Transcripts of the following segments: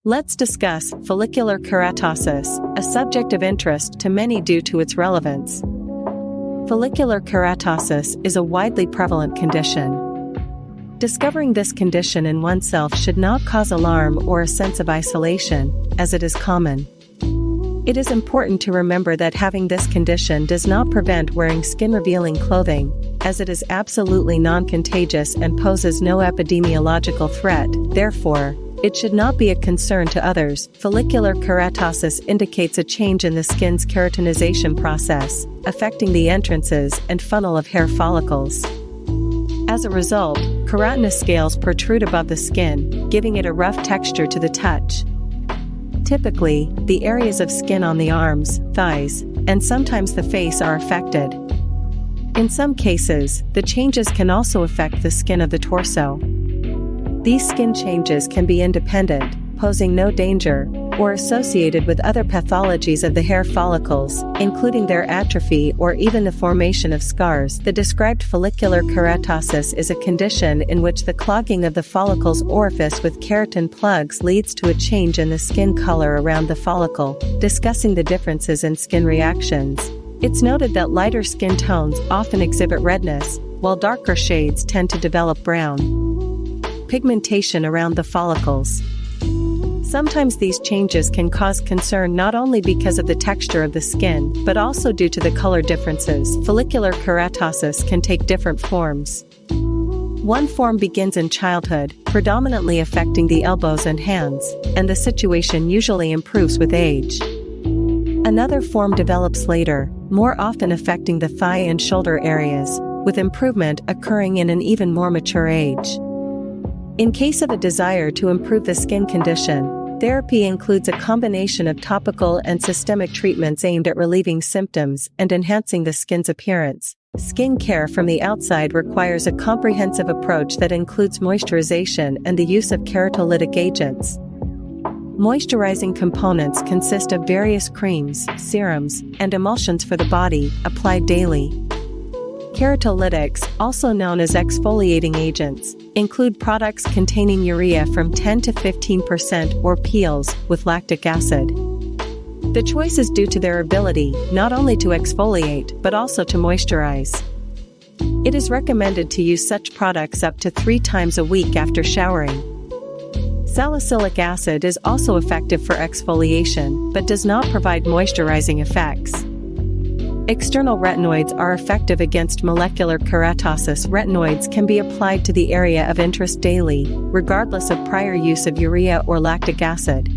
Let's discuss follicular keratosis, a subject of interest to many due to its relevance. Follicular keratosis is a widely prevalent condition. Discovering this condition in oneself should not cause alarm or a sense of isolation, as it is common. It is important to remember that having this condition does not prevent wearing skin-revealing clothing, as it is absolutely non-contagious and poses no epidemiological threat. Therefore, it should not be a concern to others. Follicular keratosis indicates a change in the skin's keratinization process, affecting the entrances and funnel of hair follicles. As a result, keratinous scales protrude above the skin, giving it a rough texture to the touch. Typically, the areas of skin on the arms, thighs, and sometimes the face are affected. In some cases, the changes can also affect the skin of the torso. These skin changes can be independent, posing no danger, or associated with other pathologies of the hair follicles, including their atrophy or even the formation of scars. The described follicular keratosis is a condition in which the clogging of the follicle's orifice with keratin plugs leads to a change in the skin color around the follicle. Discussing the differences in skin reactions, it's noted that lighter skin tones often exhibit redness, while darker shades tend to develop brown pigmentation around the follicles. Sometimes these changes can cause concern not only because of the texture of the skin, but also due to the color differences. Follicular keratosis can take different forms. One form begins in childhood, predominantly affecting the elbows and hands, and the situation usually improves with age. Another form develops later, more often affecting the thigh and shoulder areas, with improvement occurring in an even more mature age. In case of a desire to improve the skin condition, therapy includes a combination of topical and systemic treatments aimed at relieving symptoms and enhancing the skin's appearance. Skin care from the outside requires a comprehensive approach that includes moisturization and the use of keratolytic agents. Moisturizing components consist of various creams, serums, and emulsions for the body, applied daily. Keratolytics, also known as exfoliating agents, include products containing urea from 10 to 15% or peels with lactic acid. The choice is due to their ability not only to exfoliate but also to moisturize. It is recommended to use such products up to 3 times a week after showering. Salicylic acid is also effective for exfoliation but does not provide moisturizing effects. External retinoids are effective against molecular keratosis. Retinoids can be applied to the area of interest daily, regardless of prior use of urea or lactic acid.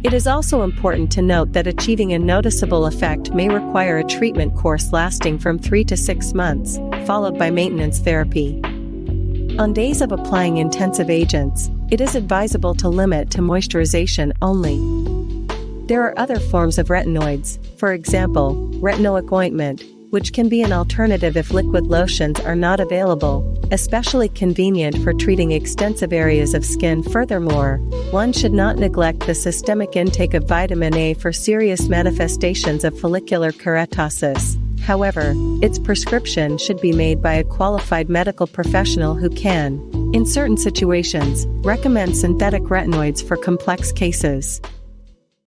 It is also important to note that achieving a noticeable effect may require a treatment course lasting from 3 to 6 months, followed by maintenance therapy. On days of applying intensive agents, it is advisable to limit to moisturization only. There are other forms of retinoids, for example, retinoic ointment, which can be an alternative if liquid lotions are not available, especially convenient for treating extensive areas of skin. Furthermore, one should not neglect the systemic intake of vitamin A for serious manifestations of follicular keratosis. However, its prescription should be made by a qualified medical professional who can, in certain situations, recommend synthetic retinoids for complex cases.